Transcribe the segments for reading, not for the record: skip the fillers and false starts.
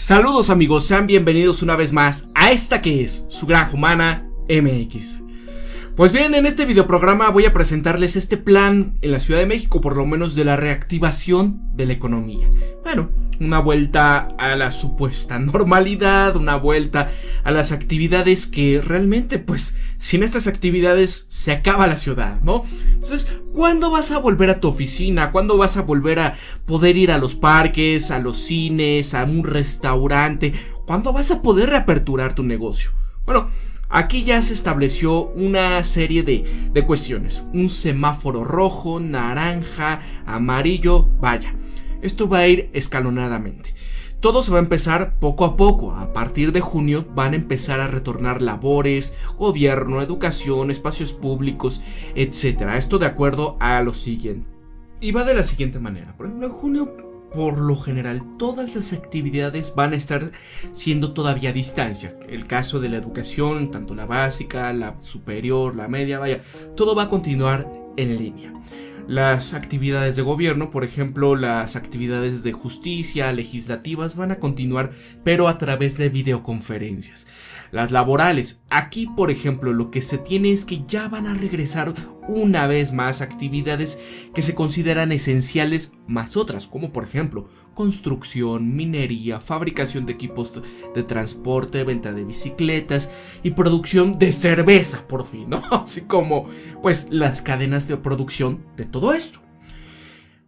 Saludos amigos, sean bienvenidos una vez más a esta que es su Granja Humana MX. Pues bien, en este videoprograma voy a presentarles este plan en la Ciudad de México, por lo menos de la reactivación de la economía. Bueno, una vuelta a la supuesta normalidad, una vuelta a las actividades que realmente, pues, sin estas actividades se acaba la ciudad, ¿no? Entonces, ¿cuándo vas a volver a tu oficina? ¿Cuándo vas a volver a poder ir a los parques, a los cines, a un restaurante? ¿Cuándo vas a poder reaperturar tu negocio? Bueno, aquí ya se estableció una serie de cuestiones. Un semáforo rojo, naranja, amarillo, vaya. Esto va a ir escalonadamente. Todo se va a empezar poco a poco. A partir de junio van a empezar a retornar labores, gobierno, educación, espacios públicos, etc. Esto de acuerdo a lo siguiente. Y va de la siguiente manera. Por ejemplo, en junio, por lo general, todas las actividades van a estar siendo todavía a distancia. El caso de la educación, tanto la básica, la superior, la media, vaya, todo va a continuar en línea. Las actividades de gobierno, por ejemplo, las actividades de justicia, legislativas, van a continuar, pero a través de videoconferencias. Las laborales, aquí por ejemplo lo que se tiene es que ya van a regresar una vez más actividades que se consideran esenciales, más otras como por ejemplo construcción, minería, fabricación de equipos de transporte, venta de bicicletas y producción de cerveza, por fin, ¿no? Así como pues las cadenas de producción de todo esto.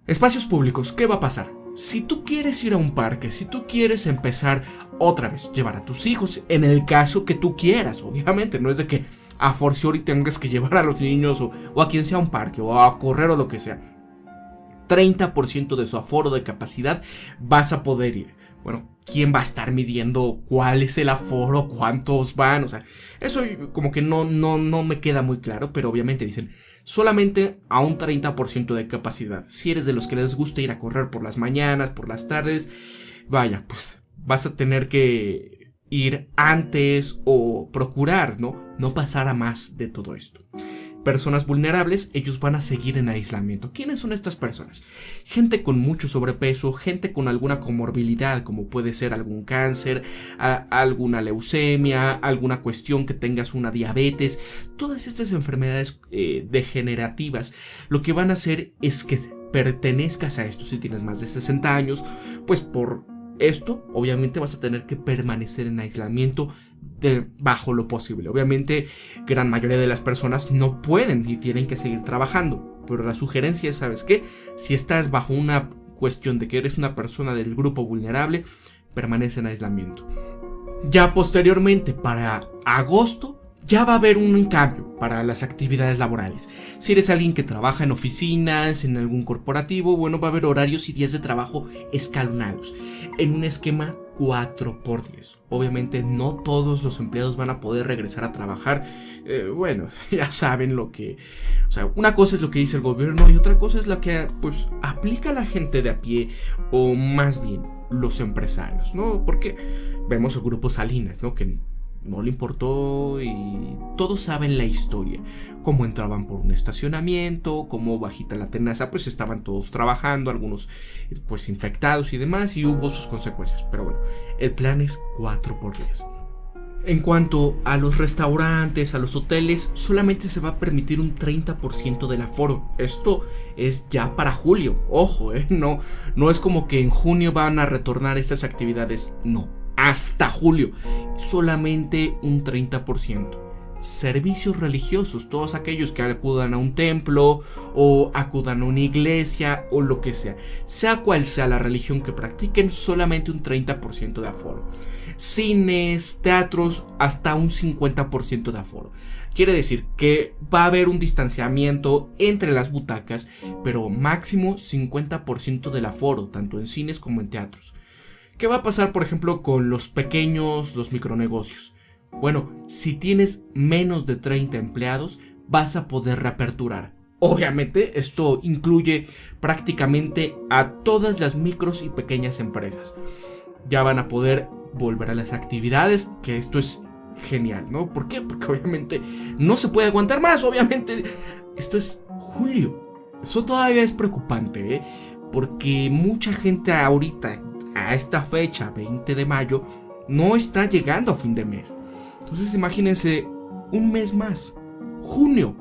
Espacios públicos, ¿qué va a pasar? Si tú quieres ir a un parque, si tú quieres empezar otra vez, llevar a tus hijos, en el caso que tú quieras, obviamente, no es de que a forciori tengas que llevar a los niños o a quien sea a un parque o a correr o lo que sea. 30% de su aforo de capacidad vas a poder ir. Bueno, ¿quién va a estar midiendo cuál es el aforo, cuántos van? O sea, eso como que no me queda muy claro, pero obviamente dicen solamente a un 30% de capacidad. Si eres de los que les gusta ir a correr por las mañanas, por las tardes, vaya, pues vas a tener que ir antes o procurar, no pasar a más de todo esto. Personas vulnerables, ellos van a seguir en aislamiento. ¿Quiénes son estas personas? Gente con mucho sobrepeso, gente con alguna comorbilidad, como puede ser algún cáncer, alguna leucemia, alguna cuestión que tengas una diabetes. Todas estas enfermedades degenerativas, lo que van a hacer es que pertenezcas a esto. Si tienes más de 60 años, pues por esto, obviamente vas a tener que permanecer en aislamiento bajo lo posible. Obviamente, gran mayoría de las personas no pueden y tienen que seguir trabajando. Pero la sugerencia es, ¿sabes qué? Si estás bajo una cuestión de que eres una persona del grupo vulnerable, permanece en aislamiento. Ya posteriormente, para agosto, ya va a haber un cambio para las actividades laborales. Si eres alguien que trabaja en oficinas, en algún corporativo, bueno, va a haber horarios y días de trabajo escalonados, en un esquema 4x10. Obviamente no todos los empleados van a poder regresar a trabajar. Bueno, ya saben lo que... O sea, una cosa es lo que dice el gobierno y otra cosa es la que pues aplica la gente de a pie, o más bien los empresarios, ¿no? Porque vemos el grupo Salinas, ¿no? Que no le importó y todos saben la historia. Cómo entraban por un estacionamiento, cómo bajita la tenaza, pues estaban todos trabajando, algunos pues infectados y demás, y hubo sus consecuencias. Pero bueno, el plan es 4x10. En cuanto a los restaurantes, a los hoteles, solamente se va a permitir un 30% del aforo. Esto es ya para julio. Ojo, no es como que en junio van a retornar estas actividades, no. Hasta julio, solamente un 30%. Servicios religiosos, todos aquellos que acudan a un templo o acudan a una iglesia o lo que sea cual sea la religión que practiquen, solamente un 30% de aforo. Cines, teatros, hasta un 50% de aforo. Quiere decir que va a haber un distanciamiento entre las butacas, pero máximo 50% del aforo, tanto en cines como en teatros. ¿Qué va a pasar, por ejemplo, con los micronegocios? Bueno, si tienes menos de 30 empleados, vas a poder reaperturar. Obviamente, esto incluye prácticamente a todas las micros y pequeñas empresas. Ya van a poder volver a las actividades, que esto es genial, ¿no? ¿Por qué? Porque obviamente no se puede aguantar más, obviamente. Esto es julio. Eso todavía es preocupante, porque mucha gente ahorita a esta fecha, 20 de mayo, no está llegando a fin de mes. Entonces imagínense un mes más, junio.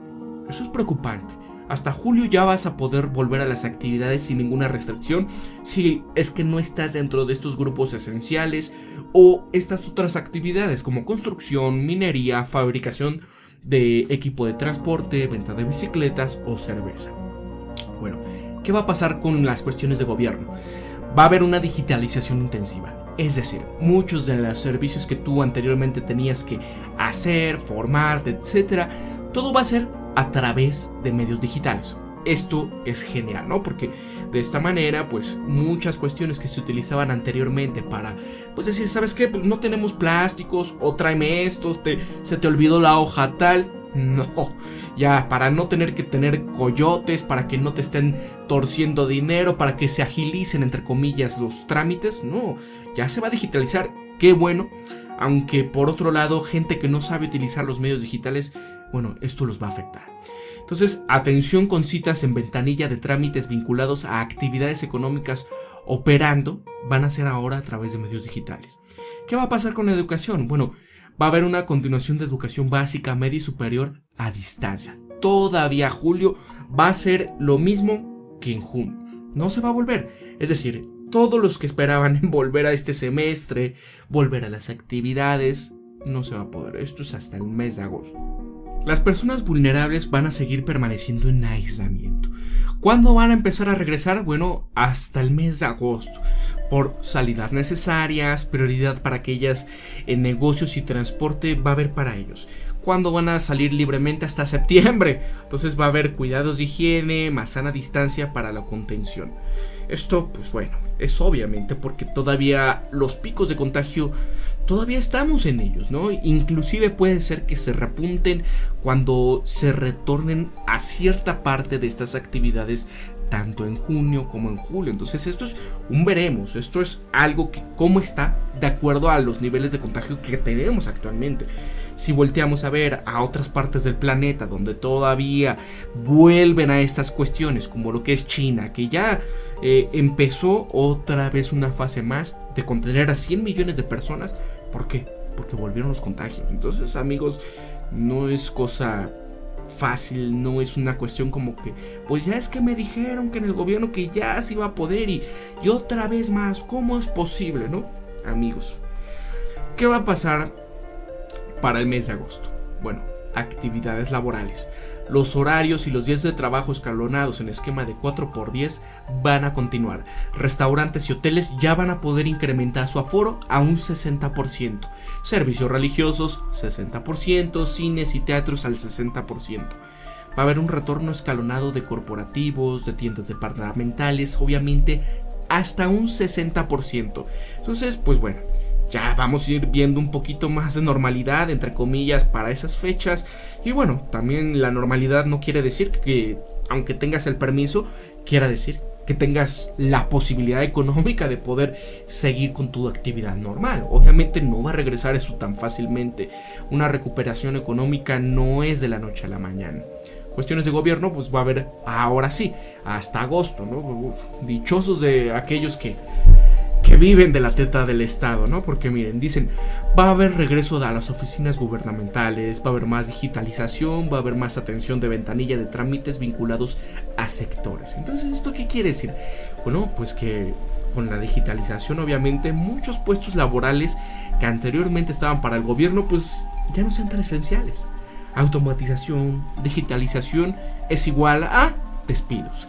Eso es preocupante. Hasta julio ya vas a poder volver a las actividades sin ninguna restricción si es que no estás dentro de estos grupos esenciales o estas otras actividades como construcción, minería, fabricación de equipo de transporte, venta de bicicletas o cerveza. Bueno, ¿qué va a pasar con las cuestiones de gobierno? Va a haber una digitalización intensiva. Es decir, muchos de los servicios que tú anteriormente tenías que hacer, formarte, etc., todo va a ser a través de medios digitales. Esto es genial, ¿no? Porque de esta manera, pues muchas cuestiones que se utilizaban anteriormente para, pues decir, ¿sabes qué? Pues no tenemos plásticos, o tráeme estos, se te olvidó la hoja tal. No, ya para no tener que tener coyotes, para que no te estén torciendo dinero, para que se agilicen entre comillas los trámites, no, ya se va a digitalizar, qué bueno. Aunque por otro lado, gente que no sabe utilizar los medios digitales, bueno, esto los va a afectar. Entonces, atención con citas en ventanilla de trámites vinculados a actividades económicas operando, van a ser ahora a través de medios digitales. ¿Qué va a pasar con la educación? Bueno, va a haber una continuación de educación básica, media y superior a distancia. Todavía julio va a ser lo mismo que en junio. No se va a volver, es decir, todos los que esperaban en volver a este semestre, volver a las actividades, no se va a poder. Esto es hasta el mes de agosto. Las personas vulnerables van a seguir permaneciendo en aislamiento. ¿Cuándo van a empezar a regresar? Bueno, hasta el mes de agosto. Por salidas necesarias, prioridad para aquellas en negocios y transporte va a haber para ellos. ¿Cuándo van a salir libremente? Hasta septiembre. Entonces va a haber cuidados de higiene, más sana distancia para la contención. Esto, pues bueno, es obviamente porque todavía los picos de contagio, todavía estamos en ellos, ¿no? Inclusive puede ser que se repunten cuando se retornen a cierta parte de estas actividades, tanto en junio como en julio. Entonces esto es un veremos, esto es algo que cómo está de acuerdo a los niveles de contagio que tenemos actualmente. Si volteamos a ver a otras partes del planeta donde todavía vuelven a estas cuestiones, como lo que es China, que ya empezó otra vez una fase más de contener a 100 millones de personas. ¿Por qué? Porque volvieron los contagios. Entonces, amigos, no es cosa fácil, no es una cuestión como que, pues ya es que me dijeron que en el gobierno que ya se iba a poder y otra vez más, ¿cómo es posible, no? Amigos, ¿qué va a pasar para el mes de agosto? Bueno, actividades laborales. Los horarios y los días de trabajo escalonados en esquema de 4x10 van a continuar. Restaurantes y hoteles ya van a poder incrementar su aforo a un 60%. Servicios religiosos, 60%. Cines y teatros al 60%. Va a haber un retorno escalonado de corporativos, de tiendas departamentales, obviamente hasta un 60%. Entonces, pues bueno, ya vamos a ir viendo un poquito más de normalidad, entre comillas, para esas fechas. Y bueno, también la normalidad no quiere decir que, aunque tengas el permiso, quiera decir que tengas la posibilidad económica de poder seguir con tu actividad normal. Obviamente no va a regresar eso tan fácilmente. Una recuperación económica no es de la noche a la mañana. Cuestiones de gobierno, pues va a haber ahora sí, hasta agosto, ¿no? Dichosos de aquellos que viven de la teta del Estado, ¿no? Porque miren, dicen, va a haber regreso a las oficinas gubernamentales, va a haber más digitalización, va a haber más atención de ventanilla de trámites vinculados a sectores. Entonces, ¿esto qué quiere decir? Bueno, pues que con la digitalización, obviamente, muchos puestos laborales que anteriormente estaban para el gobierno, pues ya no sean tan esenciales. Automatización, digitalización es igual a despidos.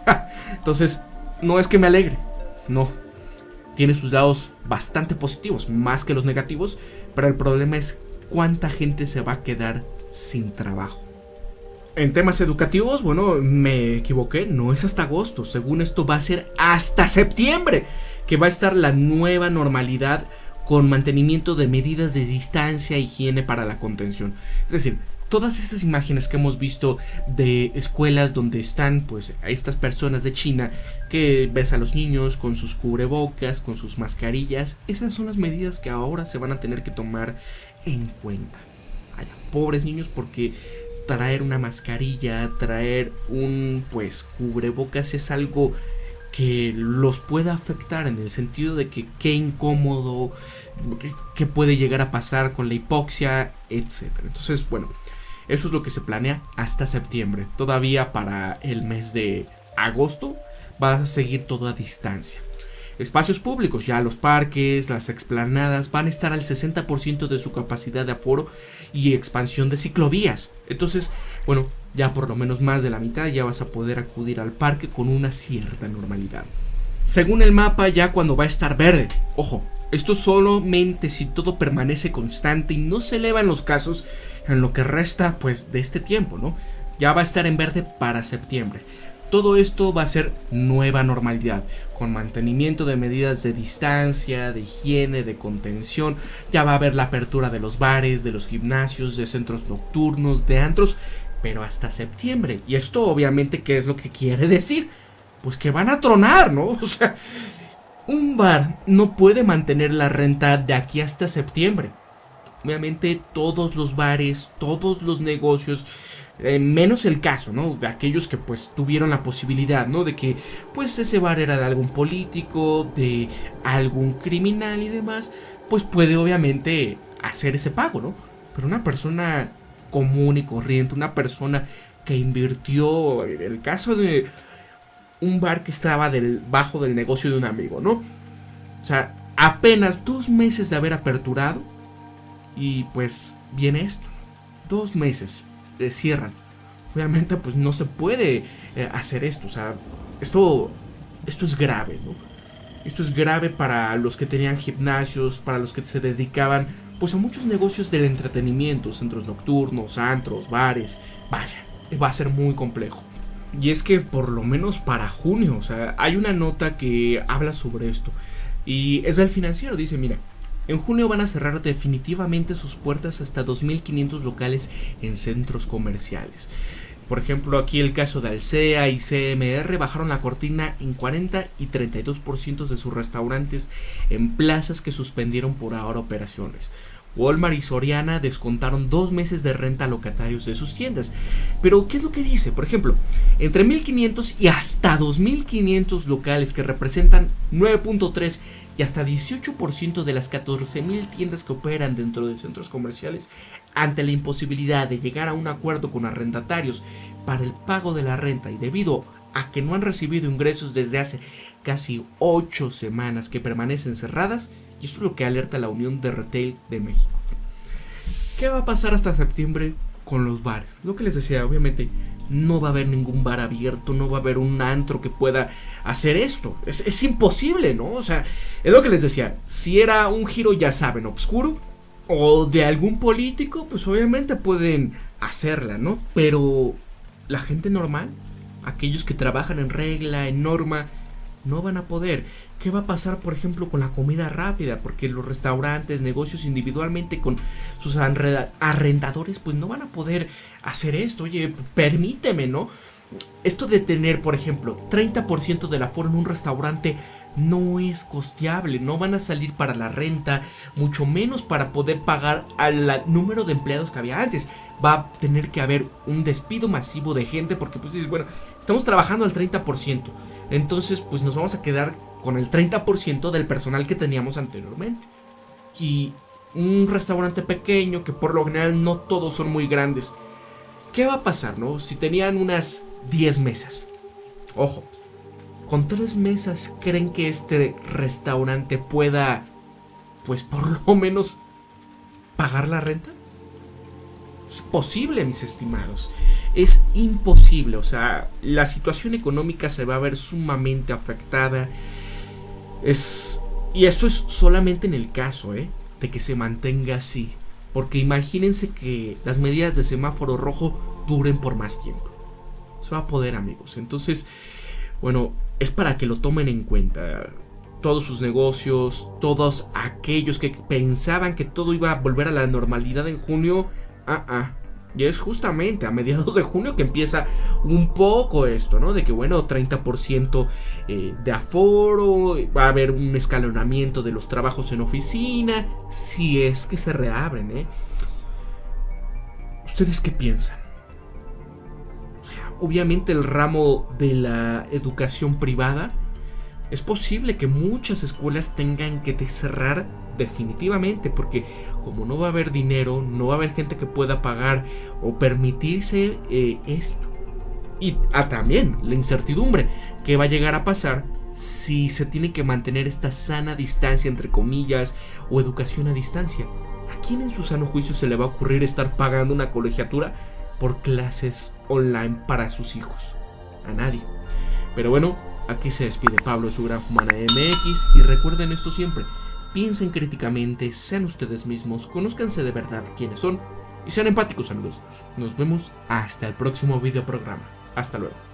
Entonces, no es que me alegre, no. Tiene sus lados bastante positivos, más que los negativos, pero el problema es cuánta gente se va a quedar sin trabajo. En temas educativos, bueno, me equivoqué, no es hasta agosto, según esto va a ser hasta septiembre, que va a estar la nueva normalidad con mantenimiento de medidas de distancia e higiene para la contención. Es decir, todas esas imágenes que hemos visto de escuelas donde están pues a estas personas de China, que ves a los niños con sus cubrebocas, con sus mascarillas, esas son las medidas que ahora se van a tener que tomar en cuenta. Vaya, pobres niños, porque traer una mascarilla, traer un pues cubrebocas es algo que los pueda afectar, en el sentido de que qué incómodo, qué puede llegar a pasar con la hipoxia, etc. Entonces, bueno, eso es lo que se planea hasta septiembre. Todavía para el mes de agosto va a seguir todo a distancia. Espacios públicos, ya los parques, las explanadas van a estar al 60% de su capacidad de aforo y expansión de ciclovías. Entonces, bueno, ya por lo menos más de la mitad ya vas a poder acudir al parque con una cierta normalidad. Según el mapa, ya cuando va a estar verde, ojo, esto solamente si todo permanece constante y no se elevan los casos en lo que resta pues de este tiempo, ¿no? Ya va a estar en verde para septiembre. Todo esto va a ser nueva normalidad, con mantenimiento de medidas de distancia, de higiene, de contención. Ya va a haber la apertura de los bares, de los gimnasios, de centros nocturnos, de antros, pero hasta septiembre. Y esto obviamente, ¿qué es lo que quiere decir? Pues que van a tronar, ¿no? O sea, un bar no puede mantener la renta de aquí hasta septiembre. Obviamente todos los bares, todos los negocios, menos el caso, ¿no? De aquellos que pues tuvieron la posibilidad, ¿no? De que pues ese bar era de algún político, de algún criminal y demás, pues puede obviamente hacer ese pago, ¿no? Pero una persona común y corriente, una persona que invirtió, en el caso de un bar que estaba bajo del negocio de un amigo, ¿no? O sea, apenas 2 meses de haber aperturado y pues viene esto, 2 meses. Cierran. Obviamente pues no se puede hacer esto. O sea, esto es grave, ¿no? Esto es grave para los que tenían gimnasios, para los que se dedicaban pues a muchos negocios del entretenimiento, centros nocturnos, antros, bares. Vaya, va a ser muy complejo. Y es que por lo menos para junio, o sea, hay una nota que habla sobre esto y es del Financiero. Dice, mira, en junio van a cerrar definitivamente sus puertas hasta 2.500 locales en centros comerciales. Por ejemplo, aquí el caso de Alsea y CMR bajaron la cortina en 40 y 32% de sus restaurantes en plazas que suspendieron por ahora operaciones. Walmart y Soriana descontaron 2 meses de renta a locatarios de sus tiendas. Pero, ¿qué es lo que dice? Por ejemplo, entre 1.500 y hasta 2.500 locales que representan 9.3 y hasta 18% de las 14.000 tiendas que operan dentro de centros comerciales, ante la imposibilidad de llegar a un acuerdo con arrendatarios para el pago de la renta y debido a que no han recibido ingresos desde hace casi 8 semanas que permanecen cerradas. Y esto es lo que alerta la Unión de Retail de México. ¿Qué va a pasar hasta septiembre con los bares? Lo que les decía, obviamente no va a haber ningún bar abierto, no va a haber un antro que pueda hacer esto. Es imposible, ¿no? O sea, es lo que les decía. Si era un giro, ya saben, oscuro, o de algún político, pues obviamente pueden hacerla, ¿no? Pero la gente normal, aquellos que trabajan en regla, en norma, no van a poder. ¿Qué va a pasar, por ejemplo, con la comida rápida? Porque los restaurantes, negocios individualmente con sus arrendadores, pues no van a poder hacer esto. Oye, permíteme, ¿no? Esto de tener, por ejemplo, 30% del aforo en un restaurante no es costeable. No van a salir para la renta, mucho menos para poder pagar al número de empleados que había antes. Va a tener que haber un despido masivo de gente porque, pues, bueno, estamos trabajando al 30%. Entonces, pues nos vamos a quedar con el 30% del personal que teníamos anteriormente. Y un restaurante pequeño, que por lo general no todos son muy grandes, ¿qué va a pasar, no? Si tenían unas 10 mesas. Ojo, con 3 mesas, ¿creen que este restaurante pueda, pues por lo menos, pagar la renta? Es posible, mis estimados. Es imposible. O sea, la situación económica se va a ver sumamente afectada. Y esto es solamente en el caso, de que se mantenga así. Porque imagínense que las medidas de semáforo rojo duren por más tiempo. Se va a poder, amigos. Entonces, bueno, es para que lo tomen en cuenta. Todos sus negocios, todos aquellos que pensaban que todo iba a volver a la normalidad en junio. Y es justamente a mediados de junio que empieza un poco esto, ¿no? De que, bueno, 30% de aforo, va a haber un escalonamiento de los trabajos en oficina, si es que se reabren, ¿Ustedes qué piensan? Obviamente el ramo de la educación privada Es posible que muchas escuelas tengan que cerrar definitivamente, porque como no va a haber dinero, no va a haber gente que pueda pagar o permitirse esto. Y también la incertidumbre que va a llegar a pasar si se tiene que mantener esta sana distancia, entre comillas, o educación a distancia. ¿A quién en su sano juicio se le va a ocurrir estar pagando una colegiatura por clases online para sus hijos? A nadie. Pero bueno, aquí se despide Pablo de su Granja Humana MX, y recuerden esto siempre: piensen críticamente, sean ustedes mismos, conózcanse de verdad quiénes son y sean empáticos, amigos. Nos vemos hasta el próximo video programa. Hasta luego.